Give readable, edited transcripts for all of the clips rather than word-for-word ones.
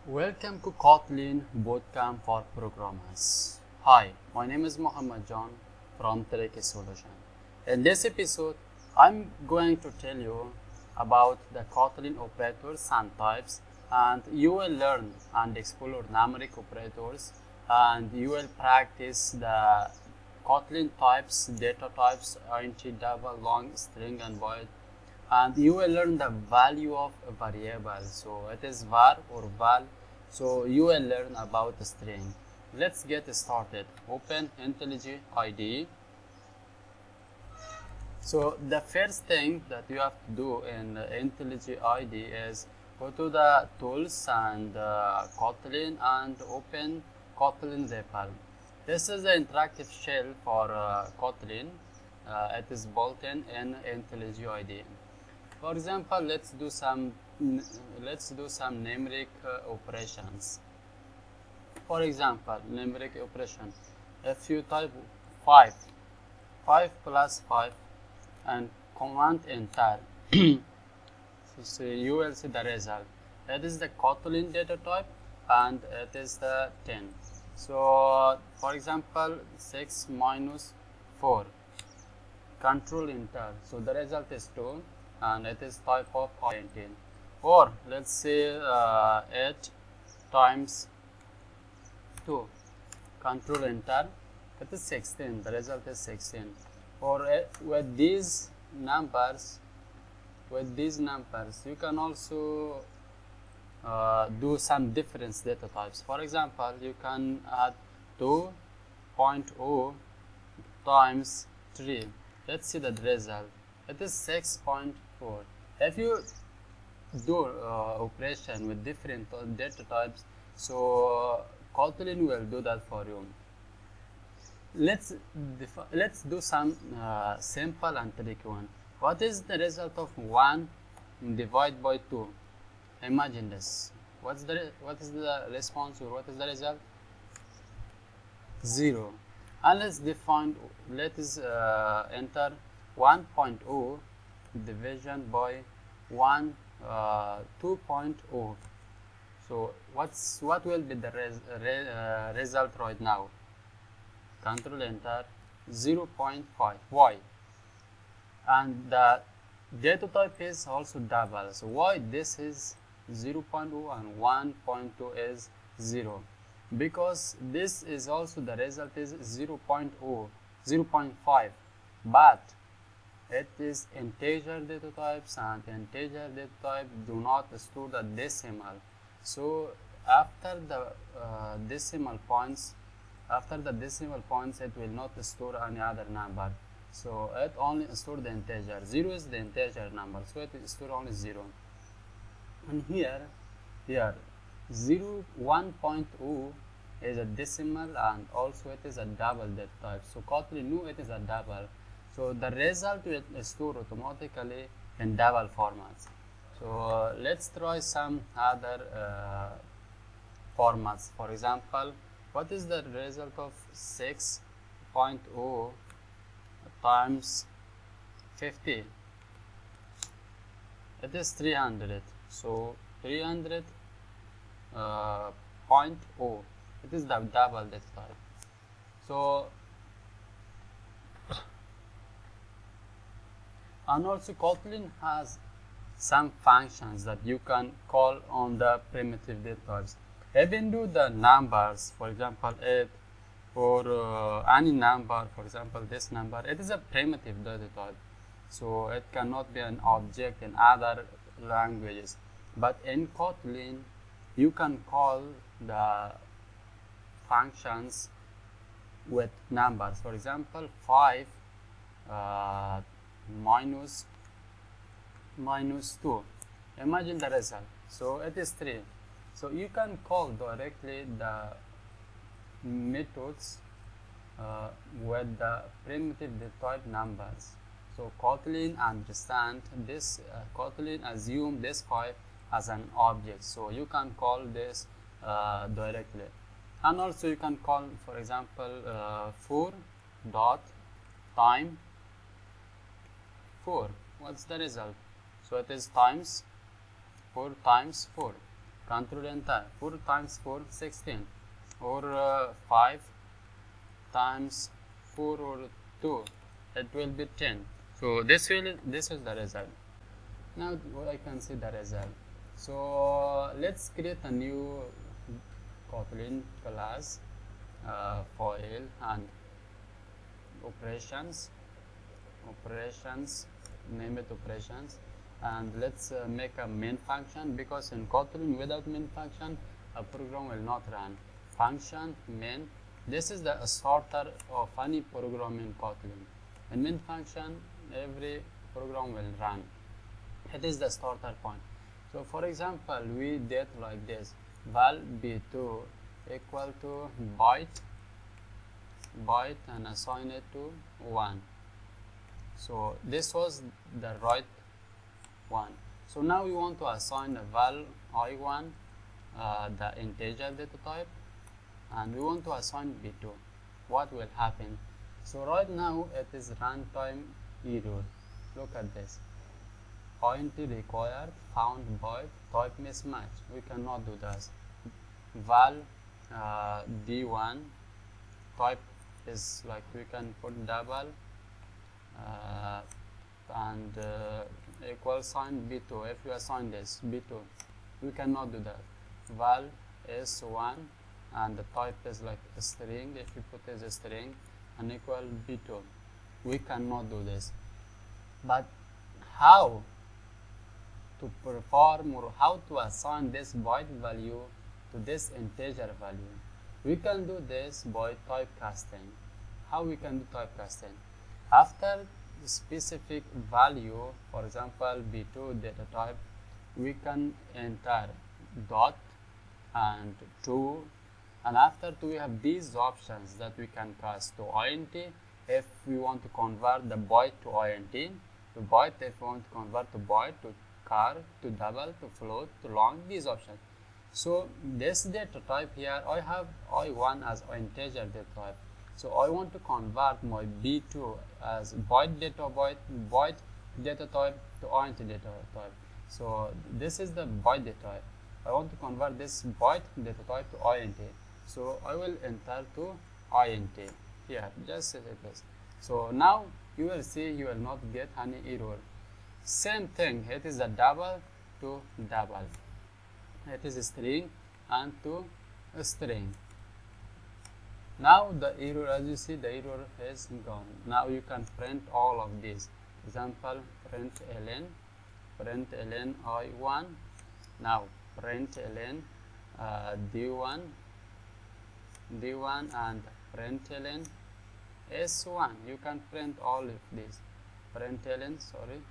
Welcome to Kotlin Bootcamp for Programmers. Hi, my name is Muhammad John from Tricky Solution. In this episode, I'm going to tell you about the Kotlin operators and types, and you will learn and explore numeric operators, and you will practice the Kotlin types, data types, int, double, long, string, and void, and you will learn the value of a variable. So it is var or val. So you will learn about the string. Let's get started. Open IntelliJ IDE. So the first thing that you have to do in IntelliJ IDE is go to the tools and Kotlin and open Kotlin REPL. This is the interactive shell for Kotlin. It is built in IntelliJ IDE. For example, let's do some numeric operations. For example, numeric operation. If you type 5 plus 5 and command enter, so you will see the result. It is the Kotlin data type and it is the 10. So for example, 6 minus 4, control enter, so the result is 2 and it is type of int. Or let's say 8 times 2, control enter, it is 16, the result is 16. Or with these numbers, you can also do some different data types. For example, you can add 2.0 times 3. Let's see the result. It is 6.4. If you do operation with different data types, so Kotlin will do that for you. Let's do some simple and tricky one. What is the result of 1 divided by 2? Imagine this. What is the response, or what is the result? 0. And let's enter 1.0 division by 2.0. So what will be the result right now? Control enter, 0.5. Why? And the data type is also double. So why this is 0.0 and 1.2 is 0? Because this is also the result is 0.5, but it is integer data types, and integer data type do not store the decimal. So after the decimal points, it will not store any other number. So it only store the integer. 0 is the integer number, so it store only 0. And here 1.0 is a decimal, and also it is a double data type. So Kotlin knew it is a double. So the result will store automatically in double formats. So let's try some other formats. For example, what is the result of 6.0 times 50? It is 300. So 300.0. It is the double data type. So and also Kotlin has some functions that you can call on the primitive data types. Even though the numbers, for example 8, or any number, for example this number, it is a primitive data type, so it cannot be an object in other languages. But in Kotlin, you can call the functions with numbers. For example, 5 minus 2. Imagine the result. So it is 3. So you can call directly the methods with the primitive data type numbers. So Kotlin understand this. Kotlin assume this 5 as an object. So you can call this directly. And also you can call, for example, 4 dot time 4. What's the result? So it is times 4 times 4. control enter. 4 times 4 16, or 5 times 4 or 2, it will be 10. So this is the result. Now I can see the result. So let's create a new Kotlin class, file and operations, name it operations, and let's make a main function, because in Kotlin without main function a program will not run. Function main, this is the starter of any program in Kotlin. In main function every program will run. It is the starter point. So for example, we did like this: val b2 equal to byte, and assign it to 1. So this was the right one. So now we want to assign a val I1, the integer data type, and we want to assign b2. What will happen? So right now it is runtime error. Look at this. Int required found by type mismatch. We cannot do this. Val d1 type is like, we can put double and equal sign b2. If you assign this b2, we cannot do that. Val s1 and the type is like a string. If you put as a string and equal b2, we cannot do this. But how to perform, or how to assign this byte value to this integer value? We can do this by typecasting. How we can do typecasting? After specific value, for example b2 data type, we can enter dot and 2, and after 2 we have these options that we can cast to int if we want to convert the byte to int, to byte if we want to convert to byte, to char, to double, to float, to long, these options. So this data type here, I have I1 as integer data type. So I want to convert my b2 as byte data type to int data type. So this is the byte data type. I want to convert this byte data type to int. So I will enter to int here, just like this. So now you will see you will not get any error. Same thing, it is a double to double. It is a string and to a string. Now the error, as you see, the error is gone. Now you can print all of these. Example, print ln I1. Now print ln d1 and print ln s1. You can print all of these. Print ln, sorry.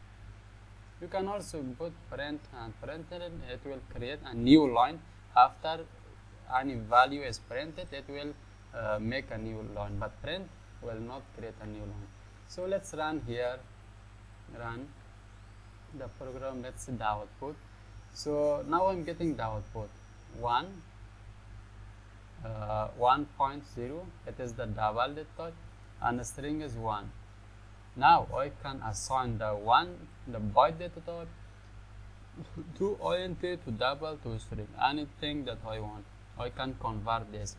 You can also put print and print ln. It will create a new line. After any value is printed, it will make a new line, but print will not create a new line. So let's run here, run the program. Let's see the output. So now I'm getting the output 1.0. It is the double data type, and the string is 1. Now I can assign the byte data type to int, to double, to string, anything that I want. I can convert this.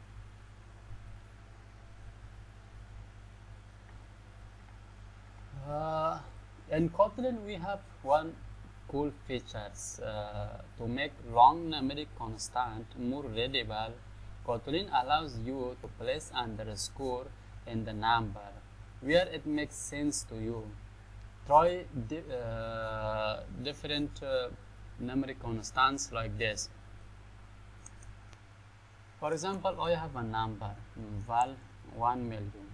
In Kotlin we have one cool features to make long numeric constant more readable. Kotlin allows you to place underscore in the number where it makes sense to you. Try different numeric constants like this. For example, I have a number val 1 million,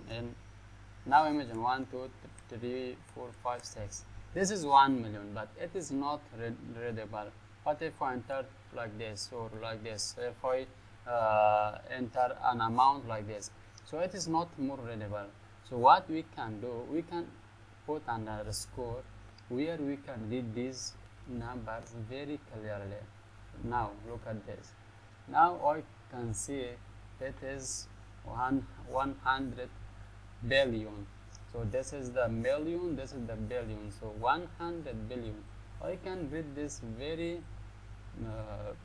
and now imagine 1, 2, 3, 4, 5, 6. This is 1 million, but it is not readable. What if I enter like this or like this? If I enter an amount like this, so it is not more readable. So what we can do, we can put an underscore where we can read these numbers very clearly. Now look at this. Now I can see it is 100 billion. So this is the million, this is the billion. So 100 billion. I can read this very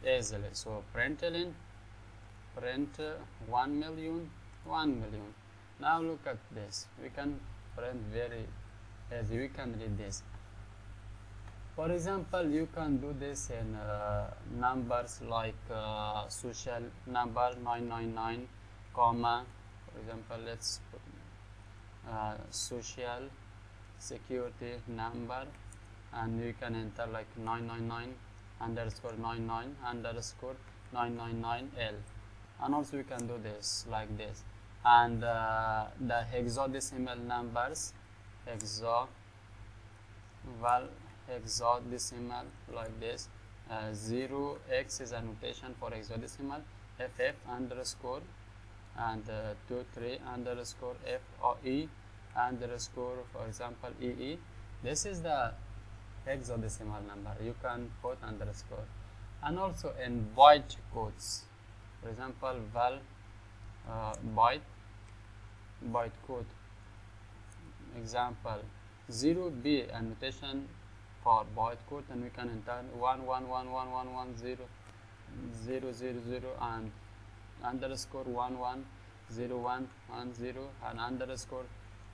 easily. So print 1 million, 1 million. Now look at this. We can print very easy. We can read this. For example, you can do this in numbers like social number 999, comma. For example, let's put social security number, and you can enter like 999 underscore 99 underscore 999L, and also you can do this like this. And the hexadecimal numbers, hexadecimal like this. 0x is a notation for hexadecimal, ff underscore, and 23 underscore f or e underscore, for example, ee. This is the hexadecimal number. You can put underscore. And also in byte codes, for example, val byte code, example 0b, annotation for byte code, and we can enter 11111110 and underscore 110110 and underscore,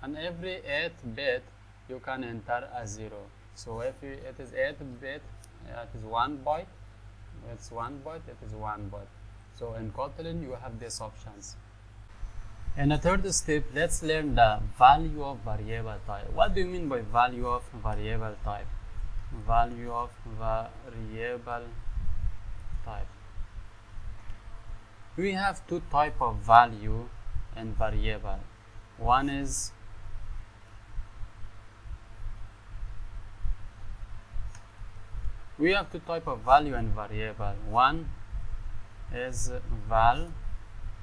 and every 8 bit you can enter a 0. So if it is 8 bit, it is 1 byte. It's 1 byte, it is 1 byte. So in Kotlin you have these options. In the third step, let's learn the value of variable type. What do you mean by value of variable type? Value of variable type. We have two types of value in variable. One is we have two types of value in variable. One is val,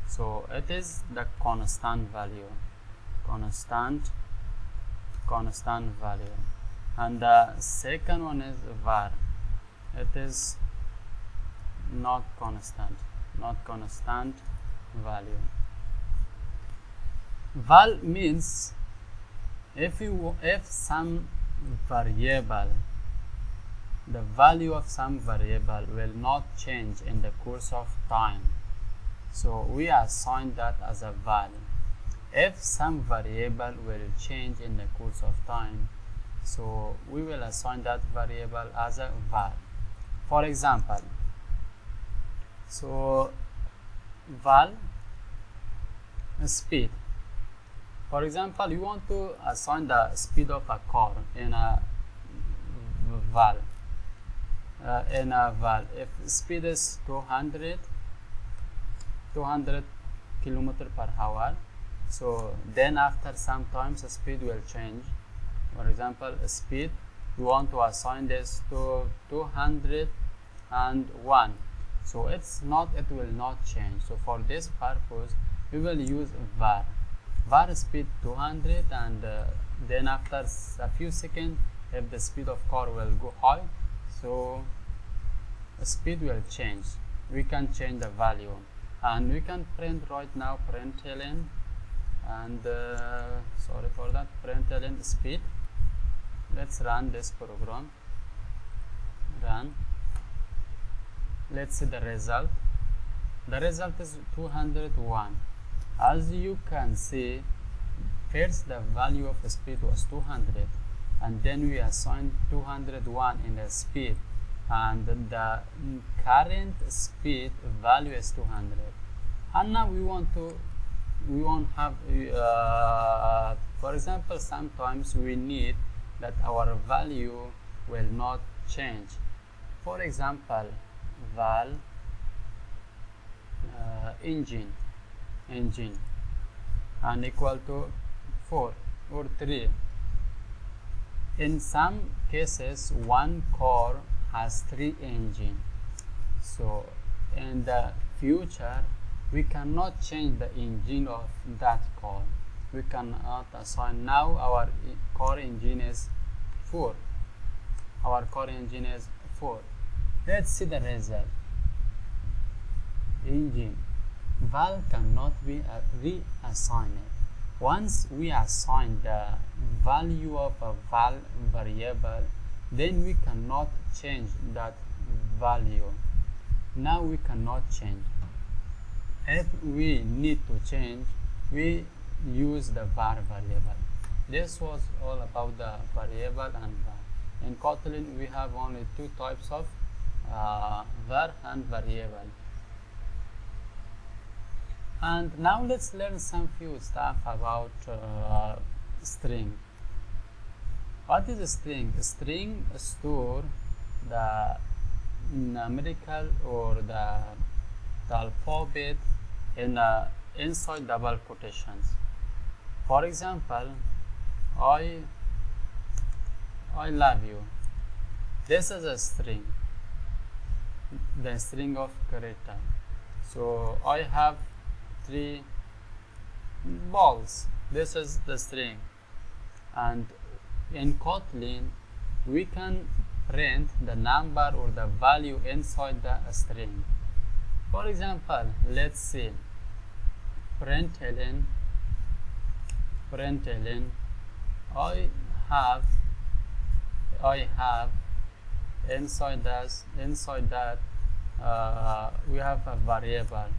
so it is the constant value, constant value, and the second one is var. It is not constant value. Val means if some variable, the value of some variable will not change in the course of time, so we assign that as a val. If some variable will change in the course of time, so we will assign that variable as a val. For example, so val speed. For example, you want to assign the speed of a car in a val. If speed is 200 kilometer per hour, so then after some time the speed will change. For example, speed, we want to assign this to 201, so it will not change. So for this purpose we will use var speed 200, and then after a few seconds, if the speed of car will go high, so the speed will change. We can change the value, and we can print right now println, and sorry for that, println speed. Let's run this program. Run. Let's see the result. The result is 201. As you can see, first the value of the speed was 200, and then we assigned 201 in the speed, and the current speed value is 200. And now we won't have for example, sometimes we need that our value will not change. For example, val engine and equal to 4 or 3. In some cases, one car has 3 engines. So in the future, we cannot change the engine of that car. We cannot assign. Now our car engine is 4. Our car engine is 4. Let's see the result. Engine. Val cannot be reassigned. Once we assign the value of a val variable, then we cannot change that value. Now we cannot change. If we need to change, we use the var variable. This was all about the variable and var. In Kotlin we have only two types of var and variable. And now let's learn some few stuff about string. What is a string? A string store the numerical or the alphabet in inside double quotations. For example, I love you. This is a string, the string of character. So I have 3 balls. This is the string, and in Kotlin we can print the number or the value inside the string. For example, let's see println I have inside that we have a variable.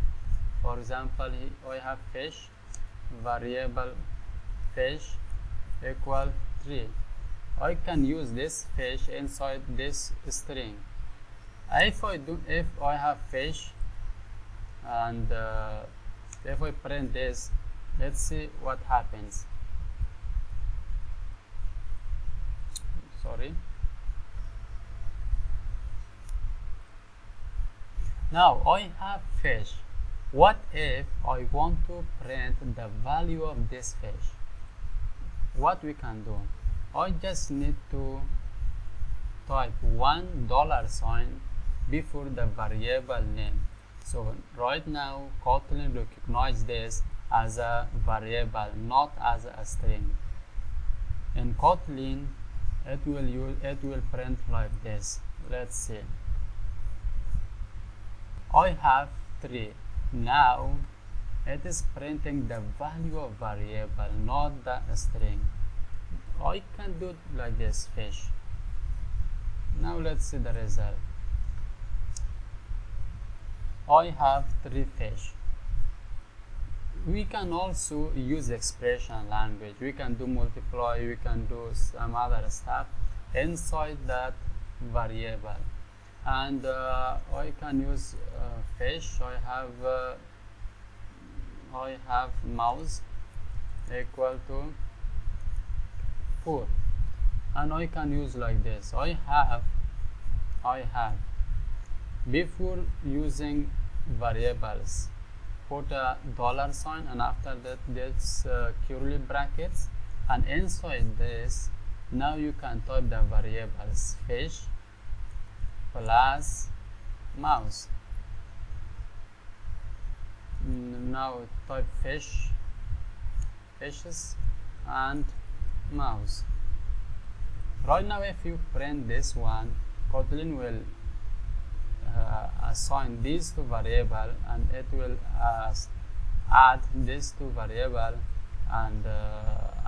For example, I have fish, variable fish equal 3. I can use this fish inside this string. If I have fish and if I print this, let's see what happens. Sorry. Now I have fish. What if I want to print the value of this fish? What we can do? I just need to type $1 before the variable name. So right now Kotlin recognizes this as a variable, not as a string. In Kotlin it will print like this. Let's see. I have 3. Now it is printing the value of variable, not the string. I can do like this, fish. Now let's see the result. I have 3 fish. We can also use expression language. We can do multiply, we can do some other stuff inside that variable. And I can use fish. I have mouse equal to 4, and I can use like this. I have before using variables, put a $, and after that this curly brackets, and inside this now you can type the variables fish plus mouse. Now type fishes and mouse. Right now if you print this one, Kotlin will assign these two variable, and it will add these two variable and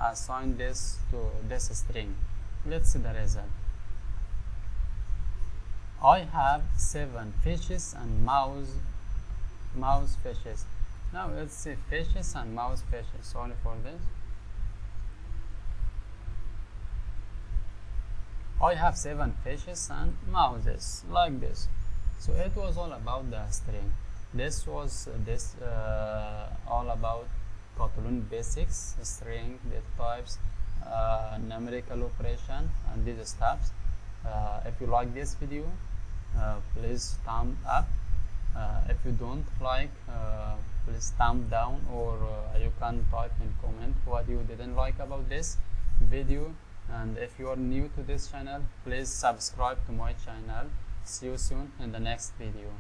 assign this to this string. Let's see the result. I have 7 fishes and mouse fishes. Now let's see fishes and mouse fishes. Sorry for this. I have 7 fishes and mouses, like this. So it was all about the string. This was all about Kotlin basics, string, data types, numerical operation, and these stuffs. If you like this video, please thumb up. If you don't like, please thumb down, or you can type in comment what you didn't like about this video. And if you are new to this channel, please subscribe to my channel. See you soon in the next video.